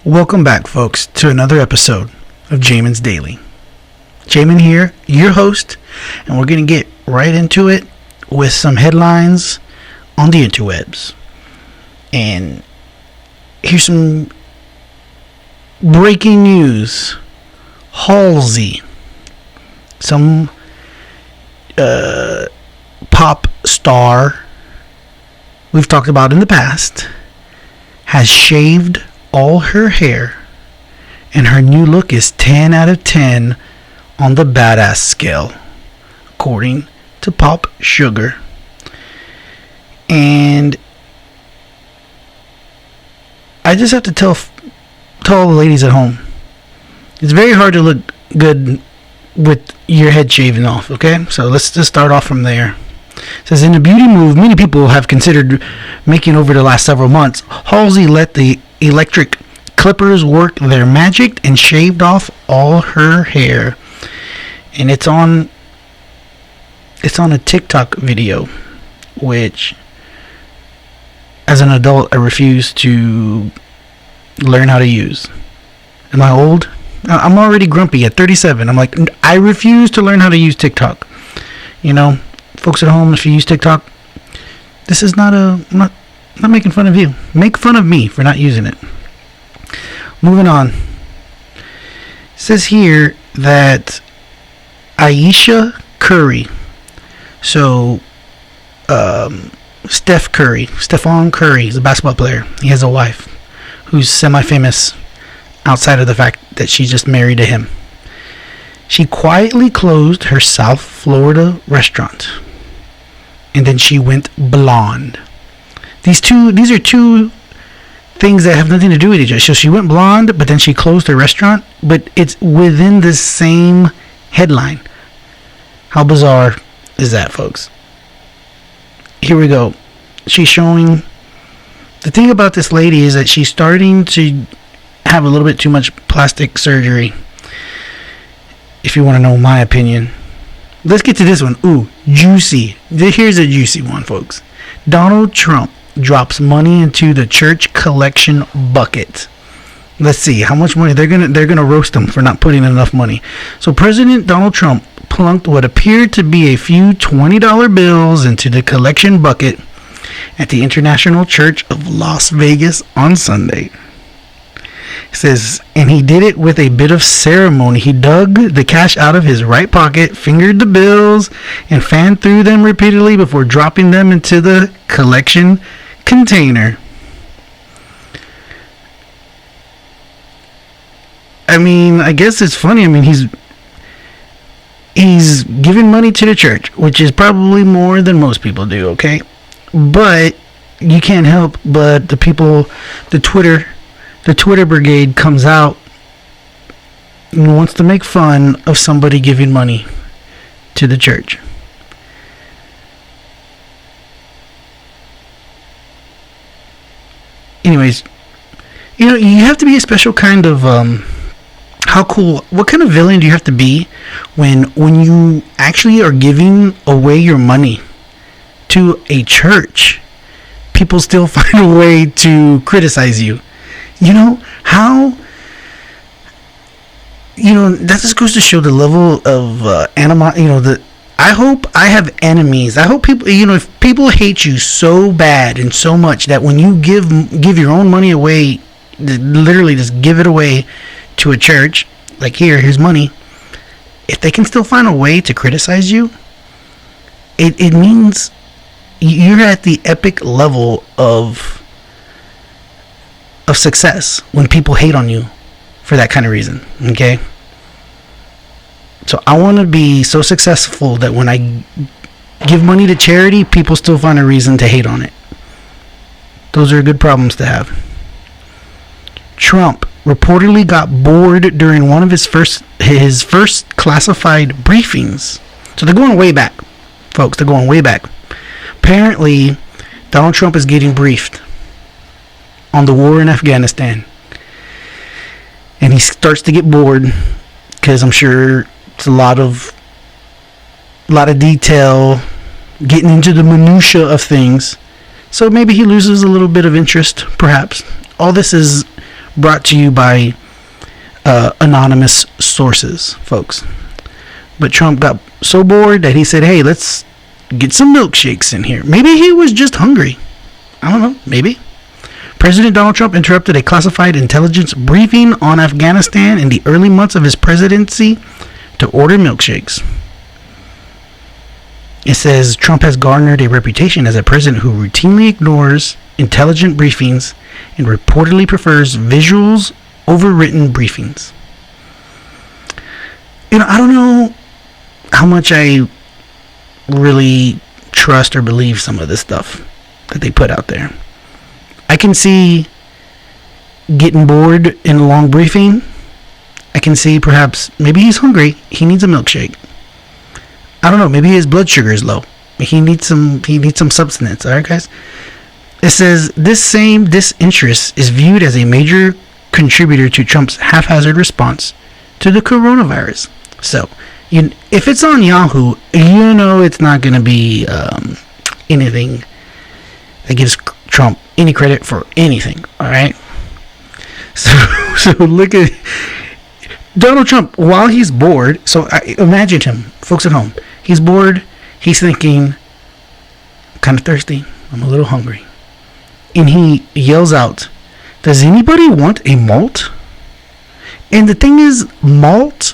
Welcome back, folks, to another episode of Jamin's Daily. Jamin here, your host, and we're going to get right into it with some headlines on the interwebs. And here's some breaking news. Halsey, some pop star we've talked about in the past, has shaved all her hair, and her new look is 10 out of 10 on the badass scale, according to Pop Sugar. And I just have to tell all the ladies at home, it's very hard to look good with your head shaven off, okay? So let's just start off from there. It says, in a beauty move many people have considered making over the last several months, Halsey let the electric clippers work their magic and shaved off all her hair. And it's on a TikTok video, which as an adult I refuse to learn how to use. Am I old? I'm already grumpy at 37. I'm like, I refuse to learn how to use TikTok. You know, folks at home, if you use TikTok, this is I'm not making fun of you. Make fun of me for not using it. Moving on. It says here that Aisha Curry, so Stephon Curry is a basketball player. He has a wife who's semi-famous outside of the fact that she just married to him. She quietly closed her South Florida restaurant, and then she went blonde. These are two things that have nothing to do with each other. So she went blonde, but then she closed her restaurant, but it's within the same headline. How bizarre is that, folks? Here we go. She's showing... The thing about this lady is that she's starting to have a little bit too much plastic surgery, if you want to know my opinion. Let's get to this one. Ooh, juicy. Here's a juicy one, folks. Donald Trump drops money into the church collection bucket. Let's see how much money they're gonna roast him for not putting enough money. So President Donald Trump plunked what appeared to be a few $20 bills into the collection bucket at the International Church of Las Vegas on Sunday. It says, and he did it with a bit of ceremony. He dug the cash out of his right pocket, fingered the bills, and fanned through them repeatedly before dropping them into the collection container. I mean, I guess it's funny. I mean, he's giving money to the church, which is probably more than most people do, okay? But you can't help but the Twitter brigade comes out and wants to make fun of somebody giving money to the church. Anyways, you know, you have to be a special kind of what kind of villain do you have to be when you actually are giving away your money to a church, people still find a way to criticize you? You know, how, you know, that just goes to show the level of I hope I have enemies. I hope people, you know, if people hate you so bad and so much that when you give your own money away, literally just give it away to a church, like here's money, if they can still find a way to criticize you, it means you're at the epic level of success when people hate on you for that kind of reason, okay? So I want to be so successful that when I give money to charity, people still find a reason to hate on it. Those are good problems to have. Trump reportedly got bored during one of his first classified briefings. So they're going way back, folks. They're going way back. Apparently, Donald Trump is getting briefed on the war in Afghanistan, and he starts to get bored because I'm sure it's a lot of detail, getting into the minutia of things. So maybe he loses a little bit of interest, perhaps. All this is brought to you by anonymous sources, folks. But Trump got so bored that he said, hey, let's get some milkshakes in here. Maybe he was just hungry. I don't know, maybe. President Donald Trump interrupted a classified intelligence briefing on Afghanistan in the early months of his presidency to order milkshakes. It says Trump has garnered a reputation as a president who routinely ignores intelligent briefings and reportedly prefers visuals over written briefings. I don't know how much I really trust or believe some of this stuff that they put out there. I can see getting bored in a long briefing. I can see perhaps maybe he's hungry. He needs a milkshake. I don't know. Maybe his blood sugar is low. He needs some substance. All right, guys. It says this same disinterest is viewed as a major contributor to Trump's haphazard response to the coronavirus. So, if it's on Yahoo, it's not going to be anything that gives Trump any credit for anything. All right. So look at Donald Trump while he's bored. So imagine him, folks at home. He's bored. He's thinking, kind of thirsty. I'm a little hungry. And he yells out, does anybody want a malt? And the thing is, malt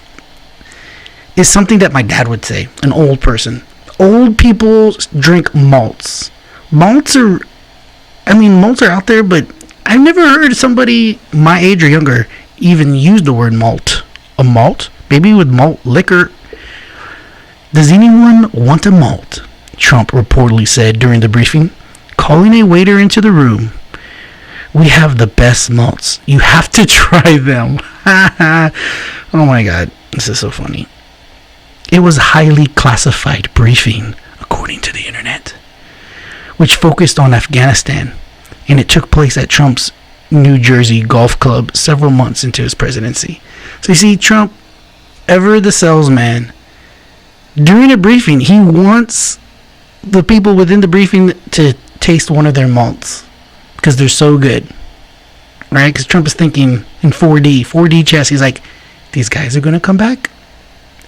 is something that my dad would say, an old person. Old people drink malts. Malts are out there, but I've never heard somebody my age or younger even use the word malt. A malt? Maybe with malt liquor. Does anyone want a malt? Trump reportedly said during the briefing, calling a waiter into the room. We have the best malts. You have to try them. Oh my God. This is so funny. It was a highly classified briefing, according to the internet, which focused on Afghanistan, and it took place at Trump's New Jersey golf club several months into his presidency. So you see, Trump, ever the salesman, during a briefing, he wants the people within the briefing to taste one of their malts because they're so good, right? Because Trump is thinking in 4D chess. He's like, these guys are going to come back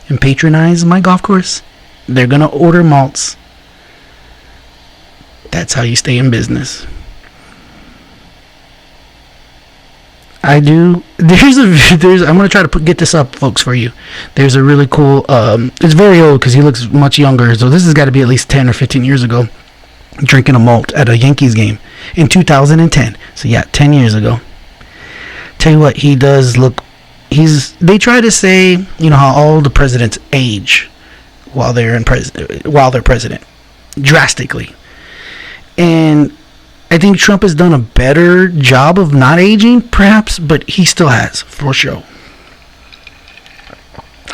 and patronize my golf course. They're going to order malts. That's how you stay in business. I'm going to try to get this up, folks, for you. There's a really cool, it's very old because he looks much younger, so this has got to be at least 10 or 15 years ago, drinking a malt at a Yankees game in 2010. So yeah, 10 years ago. Tell you what, he does look, they try to say, how all the presidents age while they're president, drastically. And I think Trump has done a better job of not aging, perhaps, but he still has, for sure.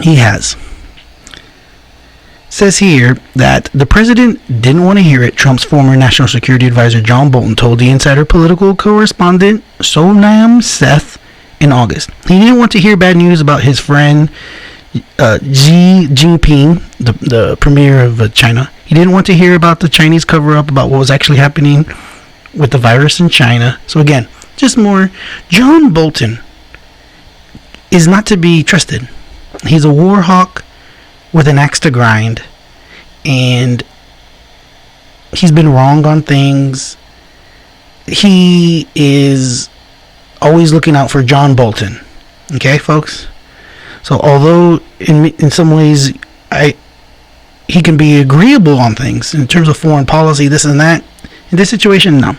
He has. It says here that the president didn't want to hear it. Trump's former national security advisor John Bolton told the insider political correspondent Sonam Seth in August. He didn't want to hear bad news about his friend Xi Jinping, the premier of China. He didn't want to hear about the Chinese cover-up about what was actually happening with the virus in China. So again, just more. John Bolton is not to be trusted. He's a war hawk with an axe to grind, and he's been wrong on things. He is always looking out for John Bolton. Okay, folks? So although in some ways he can be agreeable on things in terms of foreign policy, this and that, in this situation, no.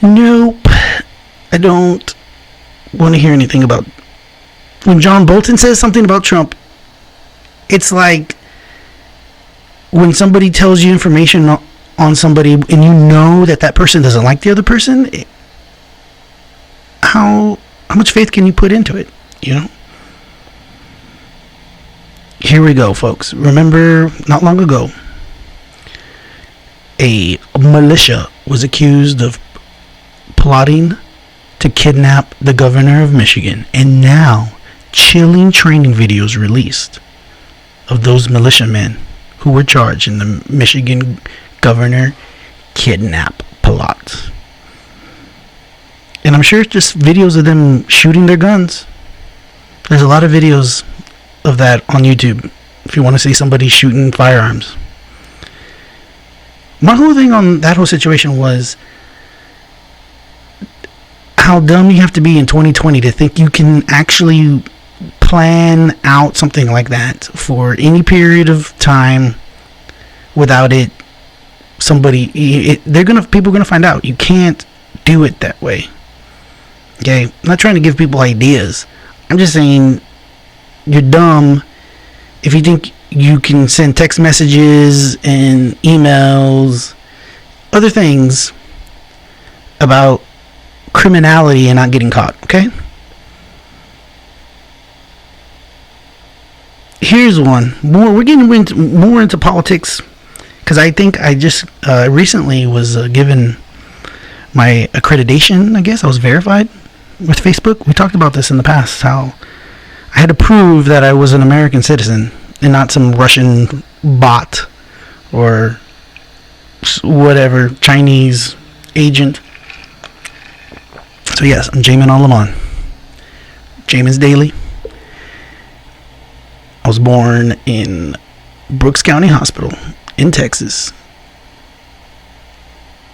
Nope. I don't want to hear anything about... When John Bolton says something about Trump, it's like when somebody tells you information on somebody and you know that person doesn't like the other person, how much faith can you put into it, Here we go, folks. Remember, not long ago, a militia was accused of plotting to kidnap the governor of Michigan, and now chilling training videos released of those militiamen who were charged in the Michigan governor kidnap plot. And And I'm sure it's just videos of them shooting their guns. There's a lot of videos of that on YouTube if you want to see somebody shooting firearms. My whole thing on that whole situation was how dumb you have to be in 2020 to think you can actually plan out something like that for any period of time without it. People are gonna find out. You can't do it that way. Okay, I'm not trying to give people ideas. I'm just saying you're dumb if you think you can send text messages and emails, other things about criminality and not getting caught. Okay, here's one more. We're getting more into politics because I think I just recently was given my accreditation. I guess I was verified with Facebook. We talked about this in the past, how I had to prove that I was an American citizen and not some Russian bot or whatever Chinese agent. So yes, I'm Jamin on Jamin's Daily. I was born in Brooks County Hospital in Texas.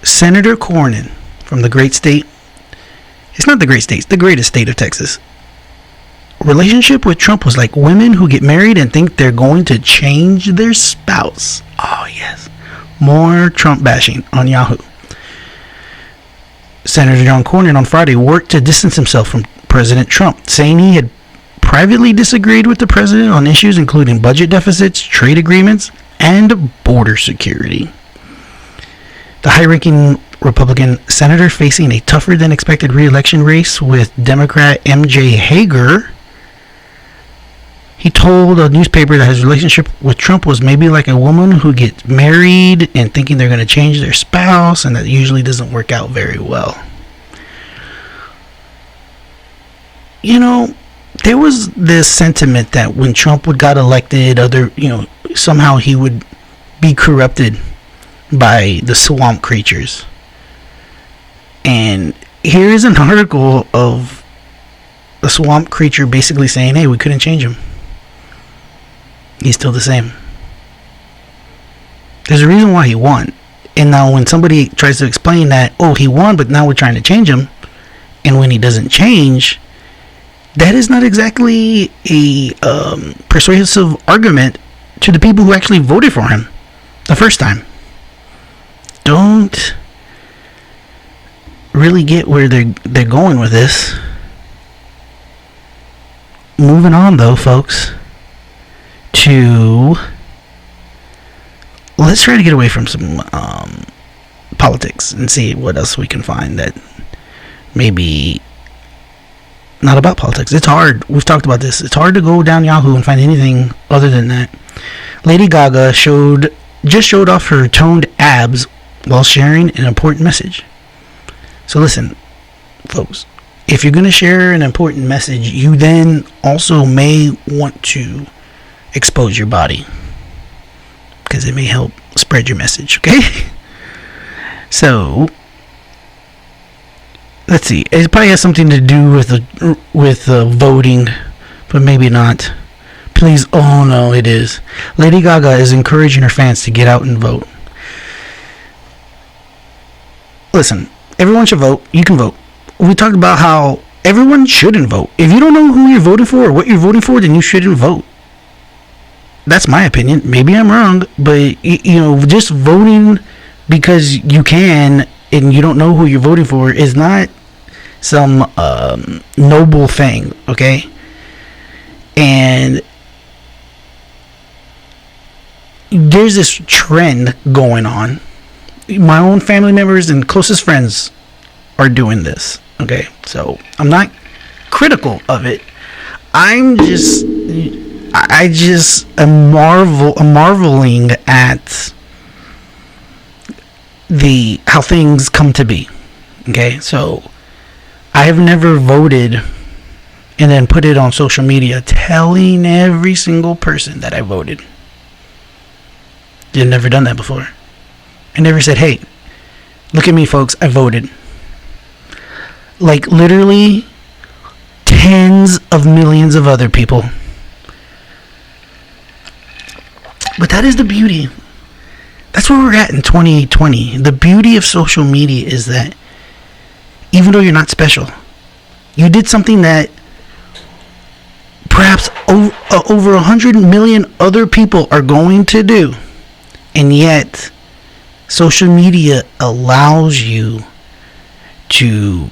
Senator Cornyn from the great state. It's not the great state, it's the greatest state of Texas. Relationship with Trump was like women who get married and think they're going to change their spouse. Oh yes. More Trump bashing on Yahoo. Senator John Cornyn on Friday worked to distance himself from President Trump, saying he had privately disagreed with the president on issues including budget deficits, trade agreements, and border security. The high-ranking Republican senator facing a tougher than expected re-election race with Democrat MJ Hager. He told a newspaper that his relationship with Trump was maybe like a woman who gets married and thinking they're going to change their spouse, and that usually doesn't work out very well. You know, there was this sentiment that when Trump got elected, somehow he would be corrupted by the swamp creatures. And here's an article of a swamp creature basically saying, hey, we couldn't change him. He's still the same. There's a reason why he won. And now when somebody tries to explain that, oh, he won, but now we're trying to change him, and when he doesn't change, that is not exactly a persuasive argument to the people who actually voted for him the first time. Don't really get where they're going with this. Moving on though, folks, to let's try to get away from some politics and see what else we can find that maybe not about politics. It's hard. We've talked about this. It's hard to go down Yahoo and find anything other than that. Lady Gaga just showed off her toned abs while sharing an important message. So listen, folks, if you're going to share an important message, you then also may want to expose your body because it may help spread your message, okay? So let's see. It probably has something to do with voting, but maybe not. Please, oh no, it is. Lady Gaga is encouraging her fans to get out and vote. Listen, everyone should vote. You can vote. We talked about how everyone shouldn't vote. If you don't know who you're voting for or what you're voting for, then you shouldn't vote. That's my opinion. Maybe I'm wrong, but just voting because you can and you don't know who you're voting for is not some noble thing, okay? And there's this trend going on. My own family members and closest friends are doing this, okay? So I'm not critical of it. I just am marveling at how things come to be. Okay, so I have never voted and then put it on social media telling every single person that I voted. I've never done that before. I never said, hey, look at me, folks, I voted. like literally tens of millions of other people. But that is the beauty. That's where we're at in 2020. The beauty of social media is that even though you're not special, you did something that perhaps over 100 million other people are going to do. And yet, social media allows you to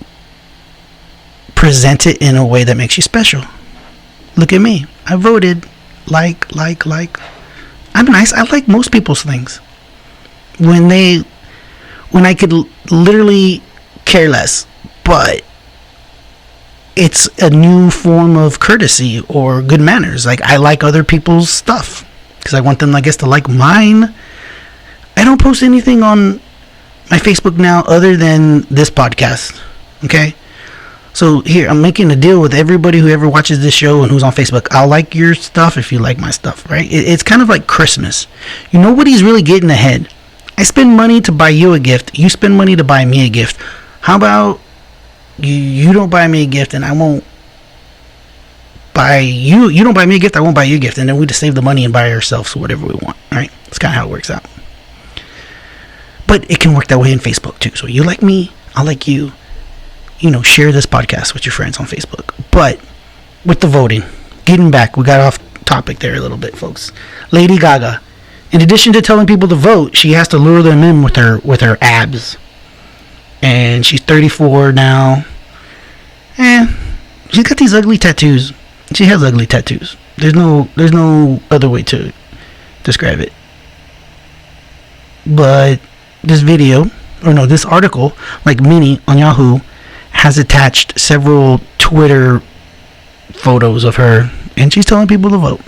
present it in a way that makes you special. Look at me. I voted. Like. I'm nice. I like most people's things. When I could literally care less, but it's a new form of courtesy or good manners. Like, I like other people's stuff because I want them, I guess, to like mine. I don't post anything on my Facebook now other than this podcast. Okay? So here, I'm making a deal with everybody who ever watches this show and who's on Facebook. I'll like your stuff if you like my stuff, right? It's kind of like Christmas. Nobody's really getting ahead. I spend money to buy you a gift. You spend money to buy me a gift. How about you don't buy me a gift and I won't buy you. You don't buy me a gift, I won't buy you a gift. And then we just save the money and buy ourselves whatever we want, right? That's kind of how it works out. But it can work that way in Facebook too. So you like me, I like you. Share this podcast with your friends on Facebook. But with the voting, getting back, we got off topic there a little bit, folks. Lady Gaga, in addition to telling people to vote, she has to lure them in with her abs. And she's 34 now. And she's got these ugly tattoos. She has ugly tattoos. There's no other way to describe it. But this article, like Mini on Yahoo, has attached several Twitter photos of her, and she's telling people to vote.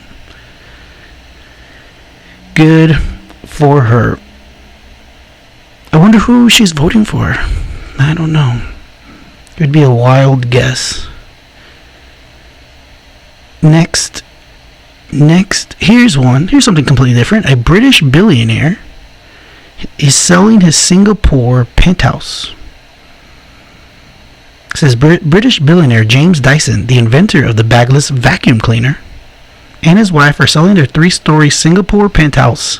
Good for her. I wonder who she's voting for. I don't know. It would be a wild guess. Next, here's something completely different. A British billionaire is selling his Singapore penthouse. It says British billionaire James Dyson, the inventor of the bagless vacuum cleaner, and his wife are selling their 3-story Singapore penthouse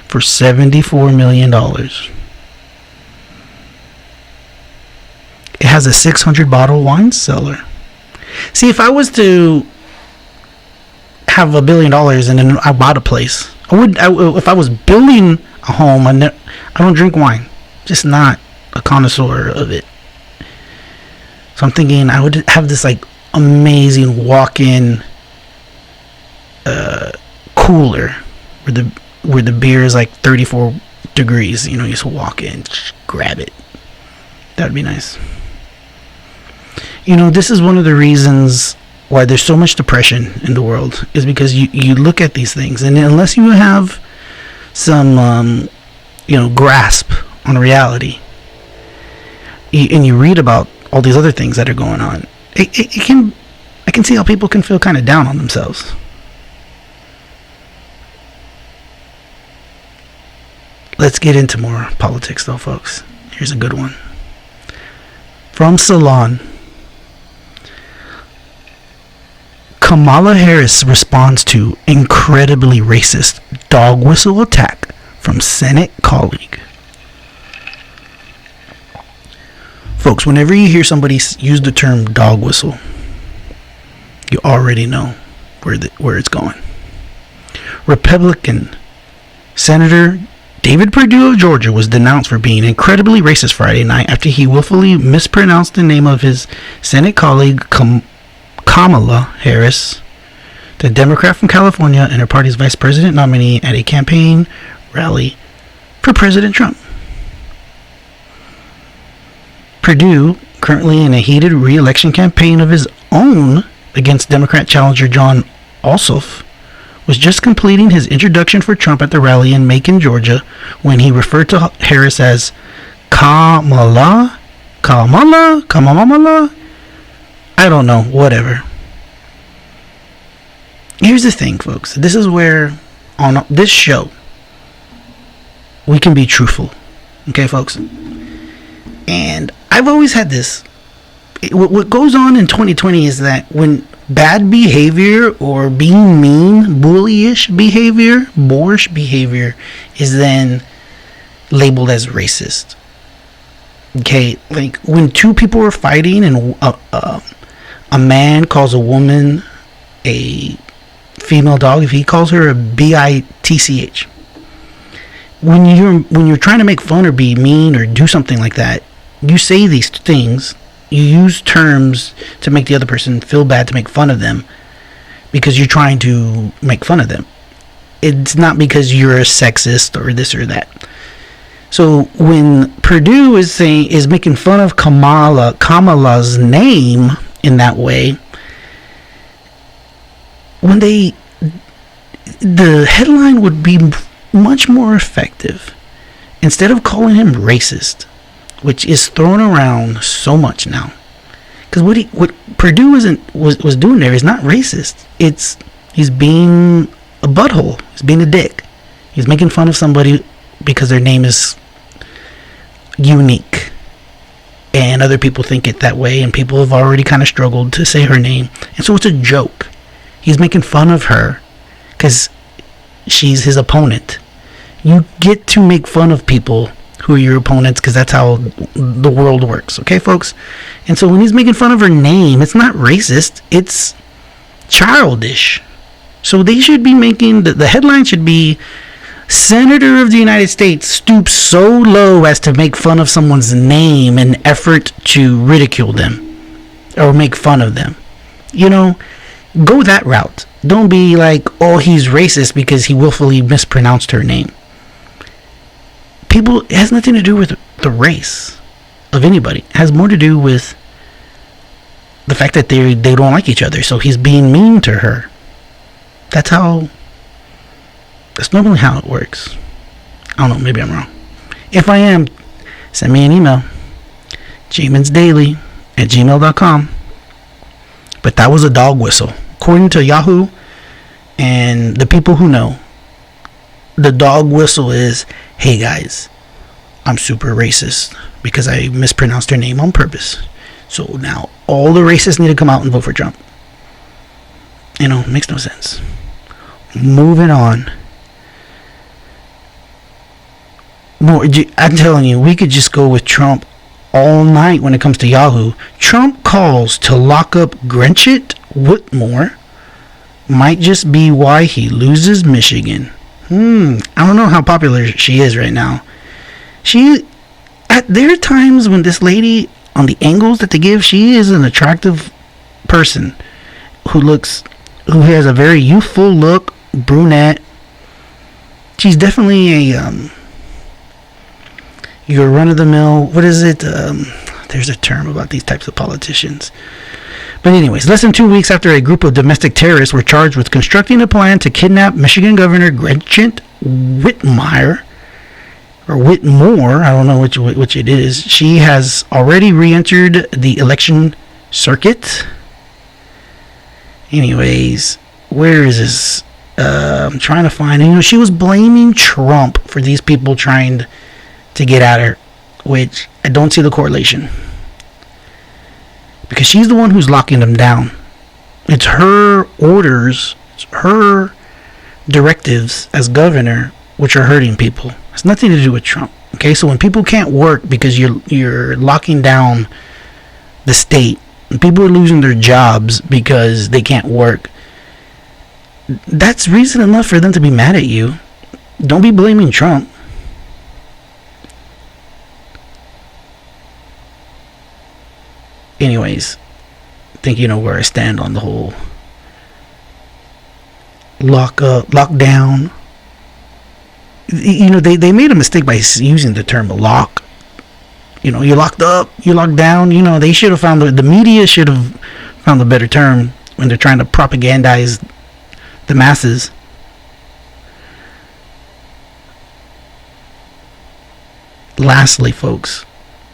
for $74 million. It has a 600-bottle wine cellar. See, if I was to have $1 billion and then I bought a place, if I was building a home, I don't drink wine. Just not a connoisseur of it. So I'm thinking I would have this like amazing walk-in cooler where the beer is like 34 degrees. You just walk in, grab it. That would be nice. This is one of the reasons why there's so much depression in the world, is because you look at these things, and unless you have some grasp on reality, and you read about all these other things that are going on, I can see how people can feel kind of down on themselves. Let's get into more politics though, folks. Here's a good one from Salon. Kamala Harris responds to incredibly racist dog whistle attack from Senate colleague. Folks, whenever you hear somebody use the term dog whistle, you already know where it's going. Republican Senator David Perdue of Georgia was denounced for being incredibly racist Friday night after he willfully mispronounced the name of his Senate colleague Kamala Harris, the Democrat from California and her party's vice president nominee, at a campaign rally for President Trump. Perdue, currently in a heated re-election campaign of his own against Democrat challenger Jon Ossoff, was just completing his introduction for Trump at the rally in Macon, Georgia, when he referred to Harris as Kamala. I don't know, whatever. Here's the thing, folks. This is where, on this show, we can be truthful. Okay, folks? And I've always had this what goes on in 2020 is that when bad behavior or being mean, bullyish behavior, boorish behavior is then labeled as racist. Okay, like when two people are fighting and a man calls a woman a female dog, if he calls her a bitch, when you're trying to make fun or be mean or do something like that, you say these things. You use terms to make the other person feel bad, to make fun of them, because you're trying to make fun of them. It's not because you're a sexist or this or that. So when Purdue is making fun of Kamala's name in that way, the headline would be much more effective. Instead of calling him racist, which is thrown around so much now, because what Purdue was doing there is not racist. He's being a butthole. He's being a dick. He's making fun of somebody because their name is unique, and other people think it that way, and people have already kind of struggled to say her name, and so it's a joke. He's making fun of her because she's his opponent. You get to make fun of people who are your opponents, because that's how the world works, okay, folks? And so when he's making fun of her name, it's not racist, it's childish. So they should be making, the headline should be, Senator of the United States stoops so low as to make fun of someone's name in effort to ridicule them or make fun of them. You know, go that route. Don't be like, oh, he's racist because he willfully mispronounced her name. It has nothing to do with the race of anybody. It has more to do with the fact that they don't like each other, so he's being mean to her. That's normally how it works. I don't know, maybe I'm wrong. If I am, send me an email, jaminsdaily@gmail.com. But that was a dog whistle. According to Yahoo and the people who know, the dog whistle is, hey guys, I'm super racist because I mispronounced her name on purpose. So now all the racists need to come out and vote for Trump. You know, makes no sense. Moving on. I'm telling you, we could just go with Trump all night when it comes to Yahoo. Trump calls to lock up Gretchen Whitmer might just be why he loses Michigan. I don't know how popular she is right now. There are times when this lady, on the angles that they give, she is an attractive person who has a very youthful look, brunette. She's definitely your run-of-the-mill, what is it? There's a term about these types of politicians. But anyways, less than 2 weeks after a group of domestic terrorists were charged with constructing a plan to kidnap Michigan Governor Gretchen Whitmer, or Whitmore, I don't know which it is, she has already re-entered the election circuit. Anyways, where is this? I'm trying to find, she was blaming Trump for these people trying to get at her, which I don't see the correlation. Because she's the one who's locking them down. It's her orders, it's her directives as governor, which are hurting people. It has nothing to do with Trump. Okay, so when people can't work because you're locking down the state, and people are losing their jobs because they can't work, that's reason enough for them to be mad at you. Don't be blaming Trump. Anyways, I think you know where I stand on the whole lockdown. They made a mistake by using the term lock. You're locked up, you're locked down. They should have the media should have found a better term when they're trying to propagandize the masses. Lastly, folks,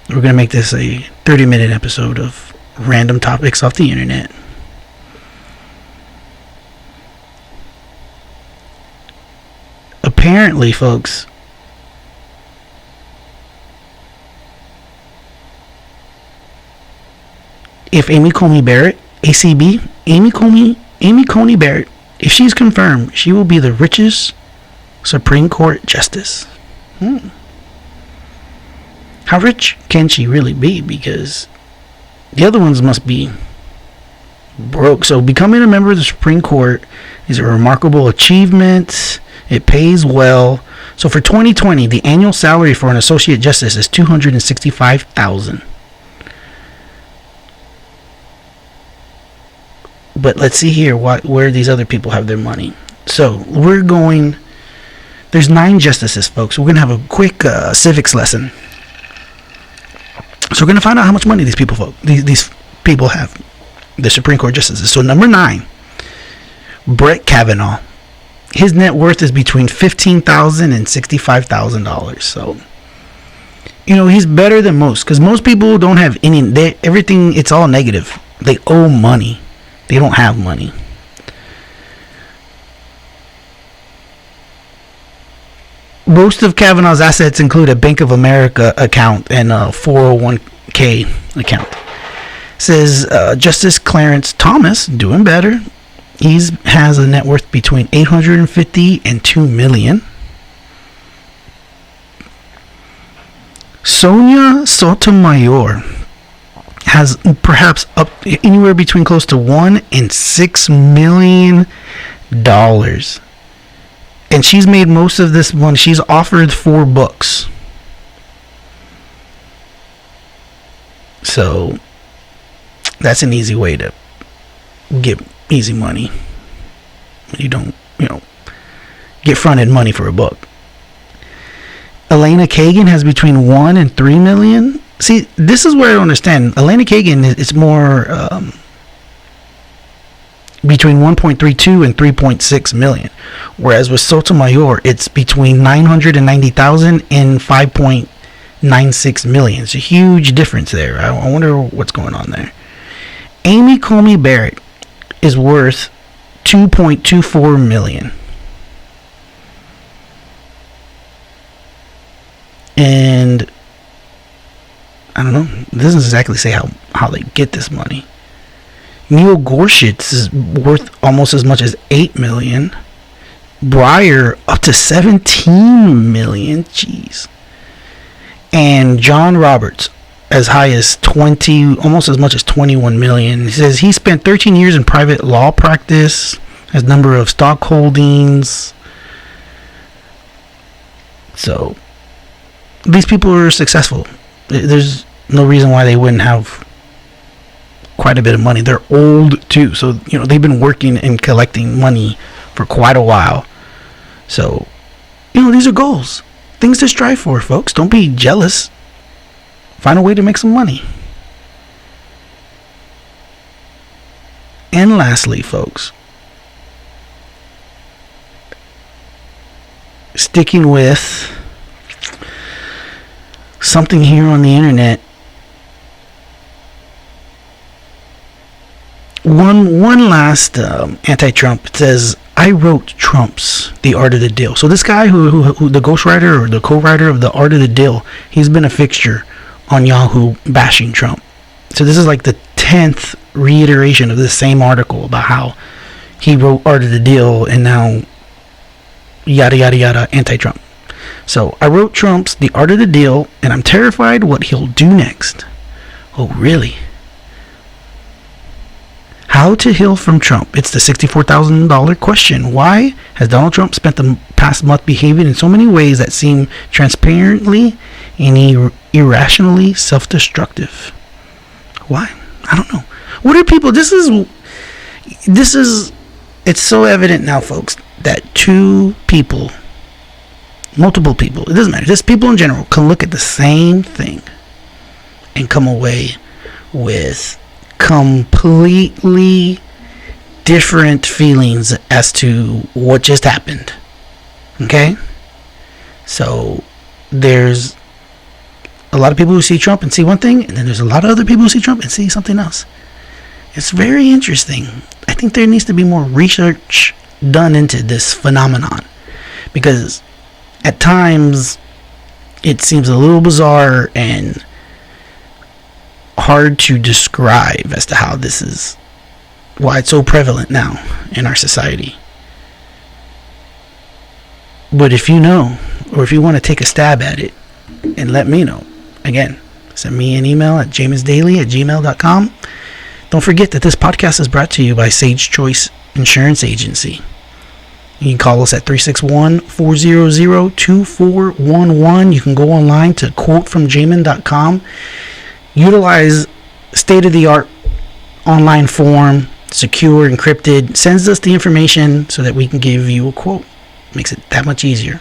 we're going to make this a 30-minute episode of random topics off the internet. Apparently, folks, if Amy Coney Barrett, ACB, Amy Coney Barrett, if she's confirmed, she will be the richest Supreme Court justice. How rich can she really be? Because the other ones must be broke. So becoming a member of the Supreme Court is a remarkable achievement. It pays well. So for 2020, the annual salary for an associate justice is $265,000. But let's see here where these other people have their money. So there's 9 justices, folks. We're going to have a quick civics lesson. So we're going to find out how much money these people have, the Supreme Court justices. So number 9, Brett Kavanaugh. His net worth is between $15,000 and $65,000. So, he's better than most, because most people don't have everything, it's all negative. They owe money. They don't have money. Most of Kavanaugh's assets include a Bank of America account and a 401k account. Says Justice Clarence Thomas, doing better. He has a net worth between $850 and $2 million. Sonia Sotomayor has perhaps up anywhere between close to $1 and $6 million. And she's made most of this money. She's authored 4 books. So that's an easy way to get easy money. You don't, get fronted money for a book. Elena Kagan has between $1 and $3 million. See, this is where I don't understand. Elena Kagan is more between 1.32 and 3.6 million, whereas with Sotomayor it's between 990,000 and 5.96 million. It's a huge difference there. I wonder what's going on there. Amy Coney Barrett is worth $2.24 million. And I don't know, it doesn't exactly say how they get this money. Neil Gorsuch is worth almost as much as $8 million. Breyer up to $17 million. Jeez. And John Roberts as high as almost as much as $21 million. He says he spent 13 years in private law practice, has number of stock holdings. So these people are successful. There's no reason why they wouldn't have quite a bit of money. They're old too, so they've been working and collecting money for quite a while. So these are goals, things to strive for, folks. Don't be jealous. Find a way to make some money. And lastly, folks, sticking with something here on the internet. One last anti-Trump. It says, I wrote Trump's The Art of the Deal. So this guy who the ghostwriter or the co-writer of The Art of the Deal, he's been a fixture on Yahoo bashing Trump. So this is like the 10th reiteration of this same article about how he wrote Art of the Deal and now yada yada yada anti-Trump. So I wrote Trump's The Art of the Deal and I'm terrified what he'll do next. Oh really? How to heal from Trump? It's the $64,000 question. Why has Donald Trump spent the past month behaving in so many ways that seem transparently and irrationally self-destructive? Why? I don't know. What are people? This is. It's so evident now, folks, that multiple people, it doesn't matter, just people in general, can look at the same thing and come away with completely different feelings as to what just happened. Okay? So there's a lot of people who see Trump and see one thing, and then there's a lot of other people who see Trump and see something else. It's very interesting. I think there needs to be more research done into this phenomenon, because at times it seems a little bizarre and hard to describe as to how this is, why it's so prevalent now in our society. But if you know, or if you want to take a stab at it and let me know, again, send me an email at jaminsdaily@gmail.com. Don't forget that this podcast is brought to you by Sage Choice Insurance Agency. You can call us at 361-400-2411. You can go online to quotefromjamin.com. Utilize state-of-the-art online form, secure, encrypted. Sends us the information so that we can give you a quote. Makes it that much easier.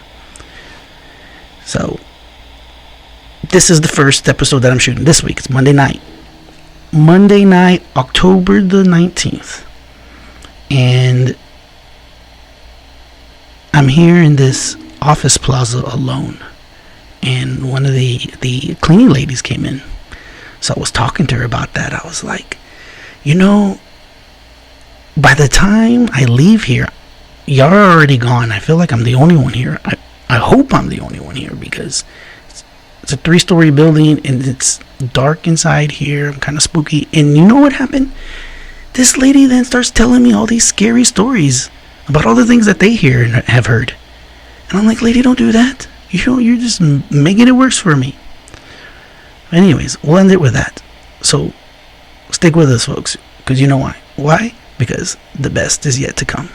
So, this is the first episode that I'm shooting this week. It's Monday night. Monday night, October the 19th. And I'm here in this office plaza alone. And one of the cleaning ladies came in. So I was talking to her about that. I was like, by the time I leave here, y'all are already gone. I feel like I'm the only one here. I hope I'm the only one here because it's a 3-story building and it's dark inside here. I'm kind of spooky. And you know what happened? This lady then starts telling me all these scary stories about all the things that they hear and have heard. And I'm like, lady, don't do that. You're just making it worse for me. Anyways, we'll end it with that. So stick with us, folks, because you know why. Why? Because the best is yet to come.